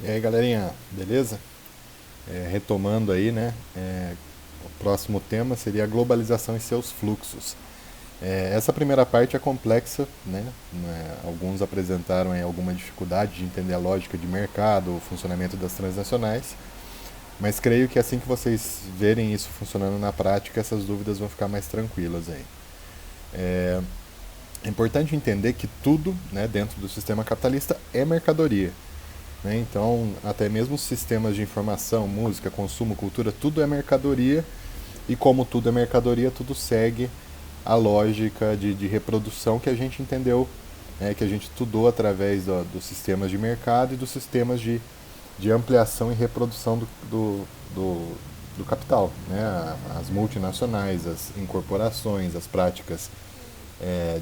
E aí, galerinha, beleza? Retomando aí, né? O próximo tema seria a globalização e seus fluxos. Essa primeira parte é complexa, né? Alguns apresentaram aí alguma dificuldade de entender a lógica de mercado, o funcionamento das transnacionais, mas creio que assim que vocês verem isso funcionando na prática, essas dúvidas vão ficar mais tranquilas aí. É importante entender que tudo, né, dentro do sistema capitalista é mercadoria. Né? Então, até mesmo os sistemas de informação, música, consumo, cultura, tudo é mercadoria, e como tudo é mercadoria, tudo segue a lógica de reprodução que a gente entendeu, né, que a gente estudou através dos sistemas de mercado e dos sistemas de ampliação e reprodução do, do capital. Né? As multinacionais, as incorporações, as práticas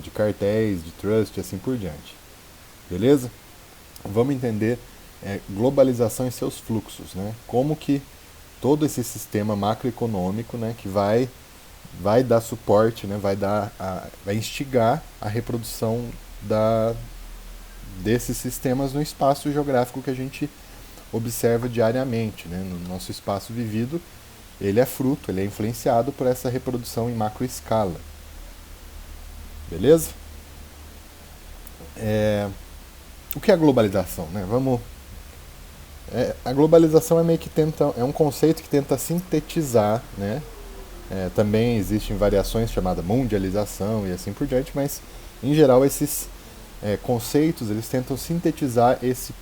de cartéis, de trust e assim por diante. Beleza? Vamos entender globalização e seus fluxos, né? Como que todo esse sistema macroeconômico, né, que vai dar suporte, né, vai instigar a reprodução desses sistemas no espaço geográfico que a gente observa diariamente, né? No nosso espaço vivido, ele é fruto, ele é influenciado por essa reprodução em macroescala. Beleza? O que é a globalização, né? A globalização é meio que é um conceito que tenta sintetizar, né? Também existem variações chamadas mundialização e assim por diante, mas em geral esses conceitos eles tentam sintetizar esse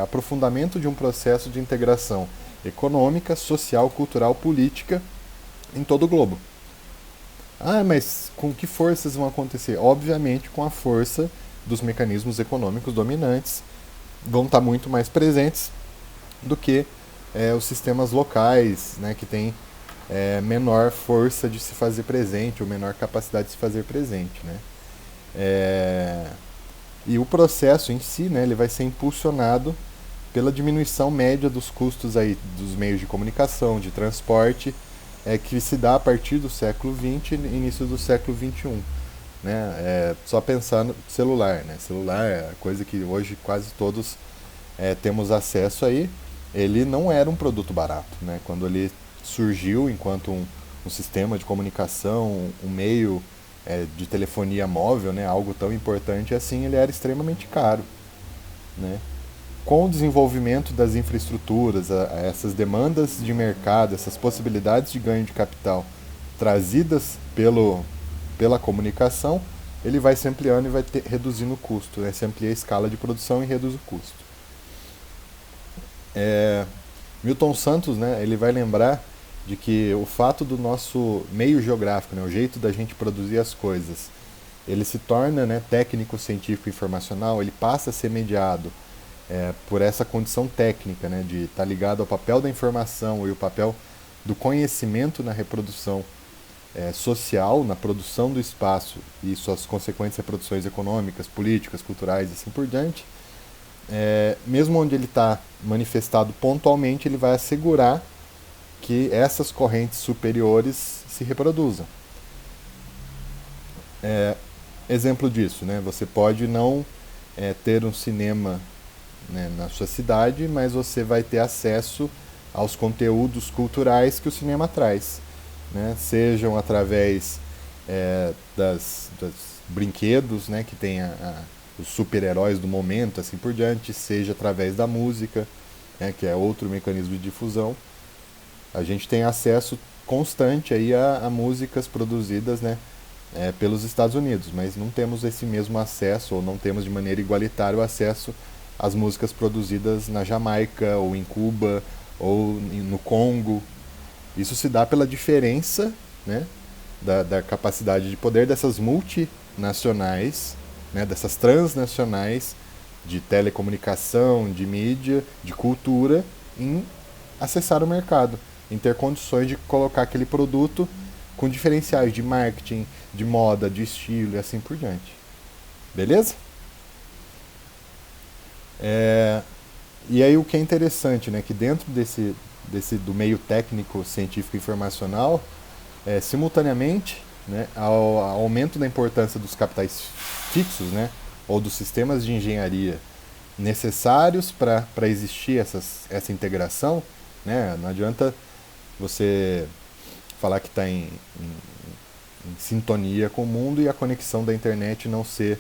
aprofundamento de um processo de integração econômica, social, cultural, política em todo o globo. Ah, mas com que forças vão acontecer? Obviamente com a força dos mecanismos econômicos dominantes, vão estar muito mais presentes do que os sistemas locais, né, que têm menor força de se fazer presente, ou menor capacidade de se fazer presente. Né? É, e o processo em si, né, ele vai ser impulsionado pela diminuição média dos custos aí, dos meios de comunicação, de transporte, que se dá a partir do século XX e início do século XXI. Né? Só pensar no celular. Né? Celular é a coisa que hoje quase todos temos acesso aí. Ele não era um produto barato. Né? Quando ele surgiu enquanto um sistema de comunicação, um meio de telefonia móvel, né? Algo tão importante assim, ele era extremamente caro. Né? Com o desenvolvimento das infraestruturas, a essas demandas de mercado, essas possibilidades de ganho de capital trazidas pela comunicação, ele vai se ampliando e vai reduzindo o custo. Né? Se amplia a escala de produção e reduz o custo. Milton Santos, né, ele vai lembrar de que o fato do nosso meio geográfico, né, o jeito da gente produzir as coisas, ele se torna, né, técnico, científico, informacional, ele passa a ser mediado por essa condição técnica, né, de estar ligado ao papel da informação e o papel do conhecimento na reprodução social, na produção do espaço e suas consequentes reproduções econômicas, políticas, culturais e assim por diante. Mesmo onde ele está manifestado pontualmente, ele vai assegurar que essas correntes superiores se reproduzam. Exemplo disso, né? Você pode não ter um cinema, né, na sua cidade, mas você vai ter acesso aos conteúdos culturais que o cinema traz. Né? Sejam através das brinquedos, né, que tem os super-heróis do momento, assim por diante, seja através da música, né, que é outro mecanismo de difusão. A gente tem acesso constante aí a músicas produzidas, né, pelos Estados Unidos, mas não temos esse mesmo acesso, ou não temos de maneira igualitária o acesso às músicas produzidas na Jamaica, ou em Cuba, ou no Congo. Isso se dá pela diferença, né, da capacidade de poder dessas multinacionais, né, dessas transnacionais de telecomunicação, de mídia, de cultura, em acessar o mercado, em ter condições de colocar aquele produto com diferenciais de marketing, de moda, de estilo e assim por diante. Beleza? E aí o que é interessante, né, que dentro do meio técnico, científico e informacional, simultaneamente, né, ao aumento da importância dos capitais fixos, né, ou dos sistemas de engenharia necessários para existir essa integração, né? Não adianta você falar que está em sintonia com o mundo e a conexão da internet não ser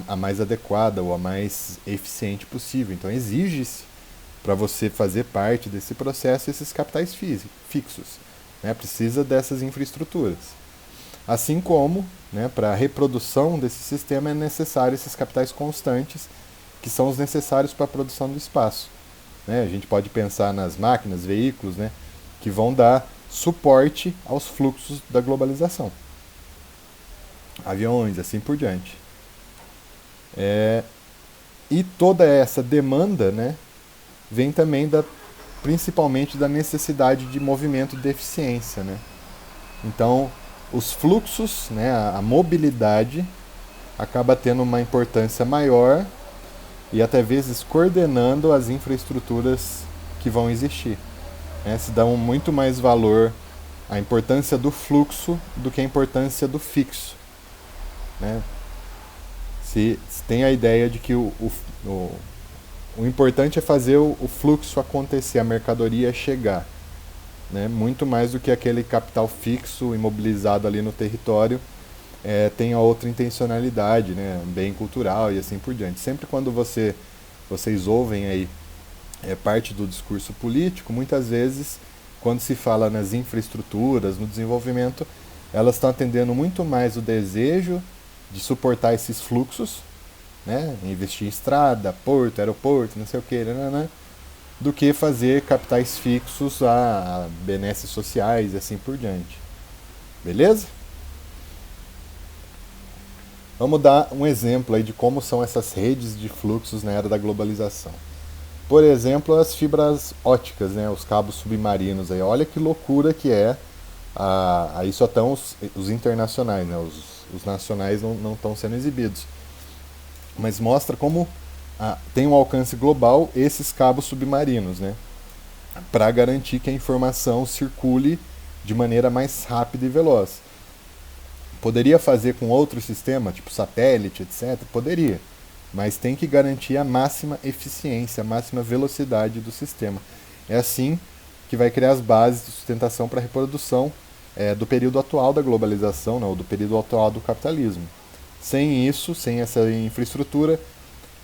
a mais adequada ou a mais eficiente possível. Então exige-se para você fazer parte desse processo esses capitais fixos, né? Precisa dessas infraestruturas. Assim como, né, para a reprodução desse sistema é necessário esses capitais constantes, que são os necessários para a produção do espaço. Né? A gente pode pensar nas máquinas, veículos, né, que vão dar suporte aos fluxos da globalização. Aviões, assim por diante. E toda essa demanda, né, vem também principalmente da necessidade de movimento de eficiência. Né? Então, os fluxos, né, a mobilidade, acaba tendo uma importância maior e até vezes coordenando as infraestruturas que vão existir. Né? Se dá muito mais valor à importância do fluxo do que à importância do fixo. Né? Se tem a ideia de que o importante é fazer o fluxo acontecer, a mercadoria chegar. Né? Muito mais do que aquele capital fixo, imobilizado ali no território, tem a outra intencionalidade, né? Bem cultural e assim por diante. Sempre quando vocês ouvem aí parte do discurso político, muitas vezes, quando se fala nas infraestruturas, no desenvolvimento, elas estão atendendo muito mais o desejo de suportar esses fluxos, né? Investir em estrada, porto, aeroporto, não sei o que, né? Do que fazer capitais fixos a benesses sociais e assim por diante. Beleza? Vamos dar um exemplo aí de como são essas redes de fluxos na era da globalização. Por exemplo, as fibras óticas, né, os cabos submarinos. Aí. Olha que loucura que é. Aí só estão os internacionais, né, os nacionais não estão sendo exibidos. Mas mostra como tem um alcance global esses cabos submarinos, né, para garantir que a informação circule de maneira mais rápida e veloz. Poderia fazer com outro sistema, tipo satélite, etc? Poderia, mas tem que garantir a máxima eficiência, a máxima velocidade do sistema. É assim que vai criar as bases de sustentação para a reprodução do período atual da globalização, não, do período atual do capitalismo. Sem isso, sem essa infraestrutura,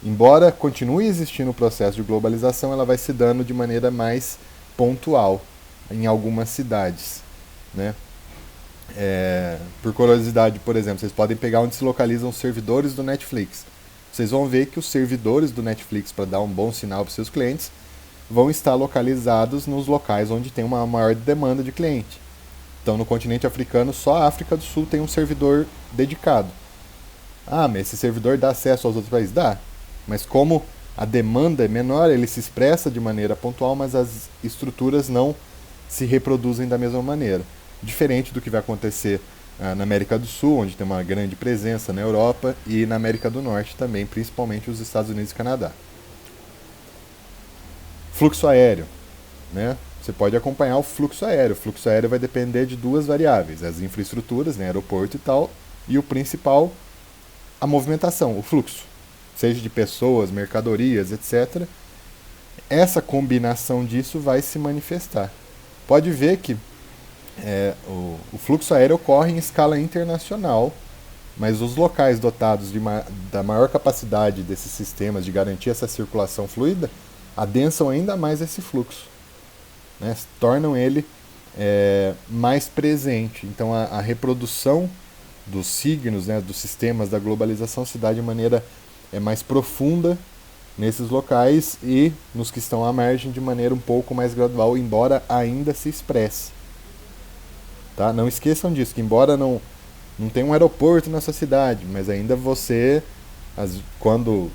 embora continue existindo o processo de globalização, ela vai se dando de maneira mais pontual em algumas cidades, né? Por curiosidade, por exemplo, vocês podem pegar onde se localizam os servidores do Netflix. Vocês vão ver que os servidores do Netflix, para dar um bom sinal para os seus clientes, vão estar localizados nos locais onde tem uma maior demanda de cliente. Então, no continente africano, só a África do Sul tem um servidor dedicado. Ah, mas esse servidor dá acesso aos outros países? Dá. Mas como a demanda é menor, ele se expressa de maneira pontual, mas as estruturas não se reproduzem da mesma maneira. Diferente do que vai acontecer na América do Sul, onde tem uma grande presença, na Europa e na América do Norte também, principalmente os Estados Unidos e Canadá. Fluxo aéreo, né? Você pode acompanhar o fluxo aéreo. O fluxo aéreo vai depender de duas variáveis, as infraestruturas, né, aeroporto e tal, e o principal, a movimentação, o fluxo, seja de pessoas, mercadorias, etc. Essa combinação disso vai se manifestar. Pode ver que o fluxo aéreo ocorre em escala internacional, mas os locais dotados da maior capacidade desses sistemas de garantir essa circulação fluida adensam ainda mais esse fluxo, né? Tornam ele mais presente. Então a reprodução dos signos, né, dos sistemas da globalização se dá de maneira mais profunda nesses locais e nos que estão à margem de maneira um pouco mais gradual, embora ainda se expresse. Tá? Não esqueçam disso, que embora não tenha um aeroporto na sua cidade, mas ainda você, quando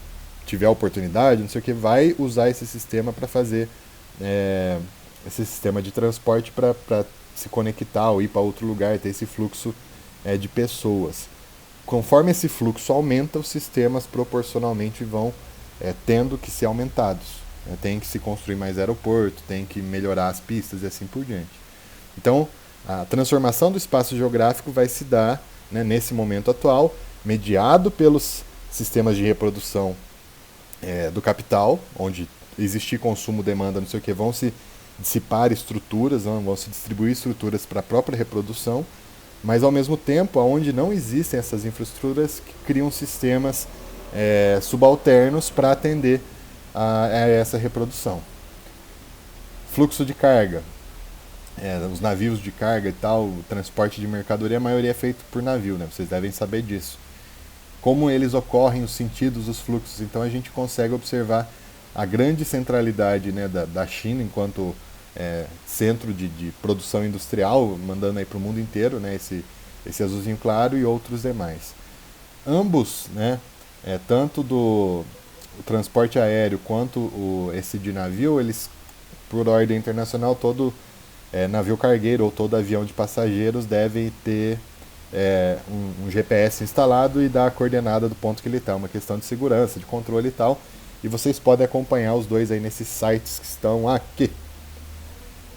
tiver a oportunidade, não sei o que, vai usar esse sistema para fazer esse sistema de transporte para se conectar ou ir para outro lugar, ter esse fluxo de pessoas. Conforme esse fluxo aumenta, os sistemas proporcionalmente vão tendo que ser aumentados. Tem que se construir mais aeroporto, tem que melhorar as pistas e assim por diante. Então, a transformação do espaço geográfico vai se dar, né, nesse momento atual, mediado pelos sistemas de reprodução do capital, onde existir consumo, demanda, não sei o que, vão se dissipar estruturas, vão se distribuir estruturas para a própria reprodução, mas ao mesmo tempo, onde não existem essas infraestruturas, criam sistemas subalternos para atender a essa reprodução. Fluxo de carga. Os navios de carga e tal, o transporte de mercadoria, a maioria é feito por navio, né? Vocês devem saber disso. Como eles ocorrem, os sentidos, os fluxos. Então a gente consegue observar a grande centralidade, né, da China enquanto centro de produção industrial, mandando aí para o mundo inteiro, né, esse azulzinho claro e outros demais. Ambos, né, tanto do o transporte aéreo quanto esse de navio, eles, por ordem internacional, todo navio cargueiro ou todo avião de passageiros deve ter um GPS instalado e dar a coordenada do ponto que ele está, uma questão de segurança, de controle e tal. E vocês podem acompanhar os dois aí nesses sites que estão aqui.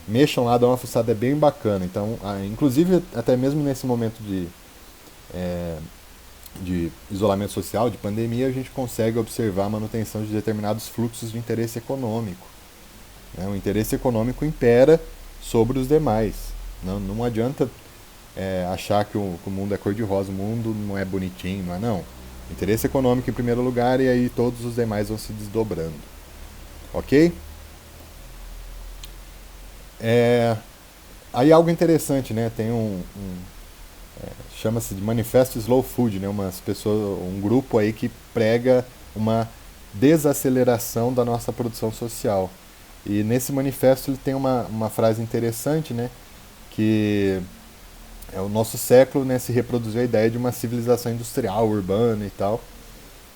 Mexam lá, dá uma fuçada, é bem bacana. Então, inclusive, até mesmo nesse momento de isolamento social, de pandemia, a gente consegue observar a manutenção de determinados fluxos de interesse econômico. Né? O interesse econômico impera sobre os demais. Não adianta achar que o mundo é cor-de-rosa, o mundo não é bonitinho, não é não. Interesse econômico em primeiro lugar e aí todos os demais vão se desdobrando. Ok? Aí algo interessante, né? Tem chama-se de Manifesto Slow Food, né? Um grupo aí que prega uma desaceleração da nossa produção social. E nesse manifesto ele tem uma frase interessante, né? Que o nosso século, né, se reproduziu a ideia de uma civilização industrial, urbana e tal,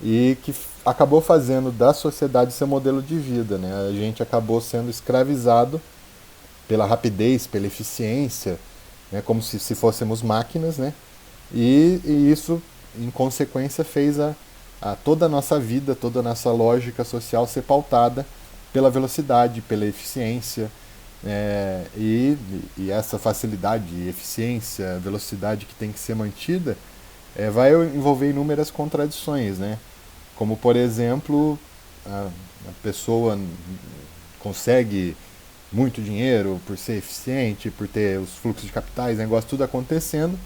e que acabou fazendo da sociedade seu modelo de vida, né? A gente acabou sendo escravizado pela rapidez, pela eficiência, né, como se fôssemos máquinas, né? E isso, em consequência, fez toda a nossa vida, toda a nossa lógica social ser pautada pela velocidade, pela eficiência, e essa facilidade, eficiência, velocidade que tem que ser mantida, vai envolver inúmeras contradições, né? Como, por exemplo, a pessoa consegue muito dinheiro por ser eficiente, por ter os fluxos de capitais, negócio tudo acontecendo,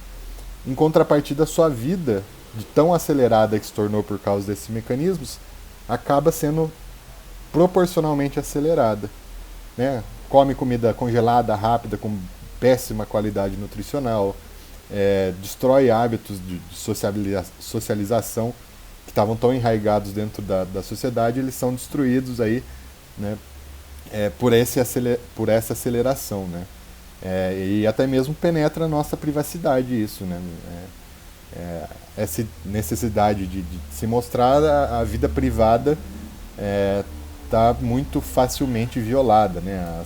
em contrapartida, a sua vida, de tão acelerada que se tornou por causa desses mecanismos, acaba sendo proporcionalmente acelerada, né? Come comida congelada, rápida, com péssima qualidade nutricional, destrói hábitos de socialização que estavam tão enraigados dentro da sociedade, eles são destruídos aí, né, por essa aceleração, né? E até mesmo penetra a nossa privacidade isso, né? Essa necessidade de se mostrar a vida privada está muito facilmente violada, né?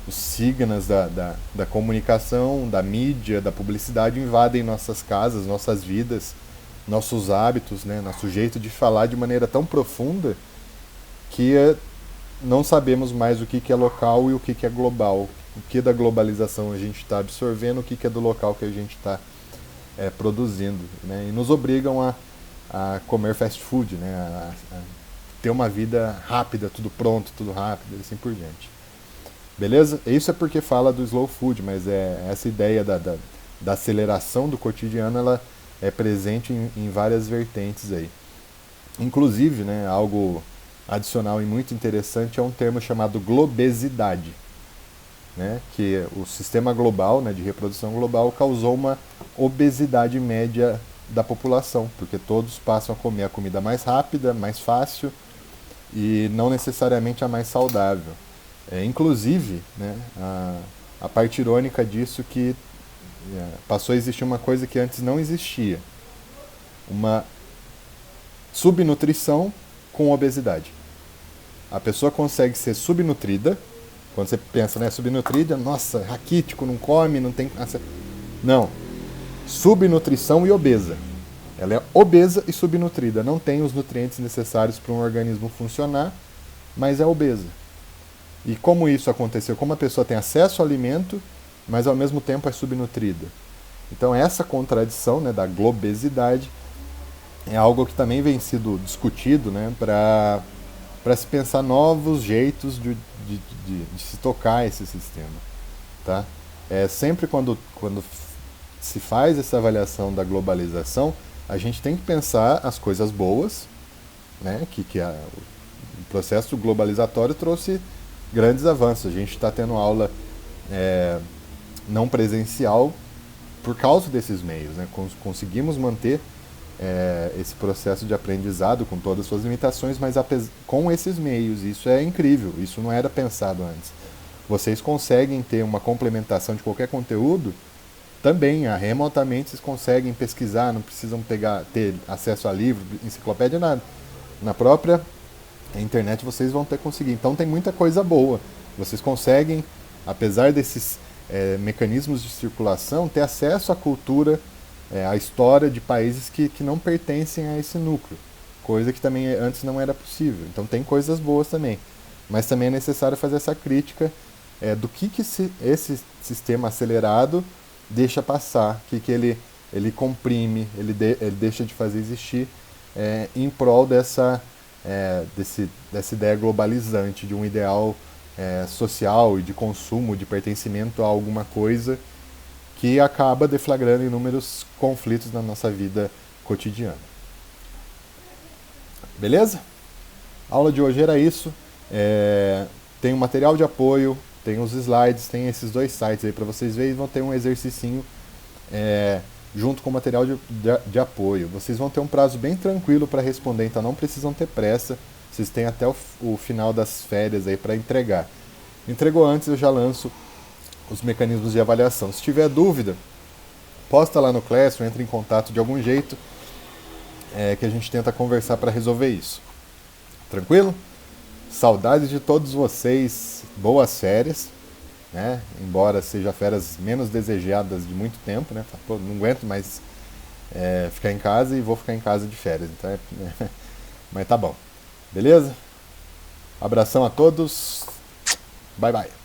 Os signos da comunicação, da mídia, da publicidade invadem nossas casas, nossas vidas, nossos hábitos, né? Nosso jeito de falar de maneira tão profunda que não sabemos mais o que é local e o que é global. O que da globalização a gente está absorvendo, o que é do local que a gente está produzindo, né? E nos obrigam a comer fast food, né? A ter uma vida rápida, tudo pronto, tudo rápido, e assim por diante. Beleza? Isso é porque fala do slow food, mas essa ideia da aceleração do cotidiano, ela é presente em várias vertentes aí. Inclusive, né, algo adicional e muito interessante é um termo chamado globesidade, né, que o sistema global, né, de reprodução global causou uma obesidade média da população, porque todos passam a comer a comida mais rápida, mais fácil e não necessariamente a mais saudável. Inclusive, né, a parte irônica disso que passou a existir uma coisa que antes não existia, uma subnutrição com obesidade. A pessoa consegue ser subnutrida. Quando você pensa, né, subnutrida, nossa, raquítico, não come, não tem... Não. Subnutrição e obesa. Ela é obesa e subnutrida. Não tem os nutrientes necessários para um organismo funcionar, mas é obesa. E como isso aconteceu? Como a pessoa tem acesso ao alimento, mas ao mesmo tempo é subnutrida. Então essa contradição, né, da globesidade é algo que também vem sido discutido, né, para para se pensar novos jeitos de se tocar esse sistema, tá? Sempre quando se faz essa avaliação da globalização, a gente tem que pensar as coisas boas, né? O processo globalizatório trouxe grandes avanços. A gente está tendo aula não presencial por causa desses meios, né? Conseguimos manter esse processo de aprendizado com todas as suas limitações, mas com esses meios. Isso é incrível, isso não era pensado antes. Vocês conseguem ter uma complementação de qualquer conteúdo também, remotamente vocês conseguem pesquisar, não precisam ter acesso a livro, enciclopédia, nada. Na própria internet vocês vão ter conseguir. Então tem muita coisa boa. Vocês conseguem, apesar desses mecanismos de circulação, ter acesso à cultura, à história de países que não pertencem a esse núcleo. Coisa que também antes não era possível. Então tem coisas boas também. Mas também é necessário fazer essa crítica do que esse sistema acelerado deixa passar, que ele comprime, ele deixa de fazer existir em prol dessa ideia globalizante, de um ideal social e de consumo, de pertencimento a alguma coisa que acaba deflagrando inúmeros conflitos na nossa vida cotidiana. Beleza? A aula de hoje era isso. Tem um material de apoio, tem os slides, tem esses 2 sites aí para vocês verem, vão ter um exercicinho junto com o material de apoio. Vocês vão ter um prazo bem tranquilo para responder, então não precisam ter pressa. Vocês têm até o final das férias aí para entregar. Entregou antes, eu já lanço os mecanismos de avaliação. Se tiver dúvida, posta lá no Classroom, entre em contato de algum jeito, que a gente tenta conversar para resolver isso. Tranquilo? Saudades de todos vocês, boas férias, né? Embora seja férias menos desejadas de muito tempo, né? Pô, não aguento mais ficar em casa e vou ficar em casa de férias, então mas tá bom, beleza? Abração a todos, bye bye.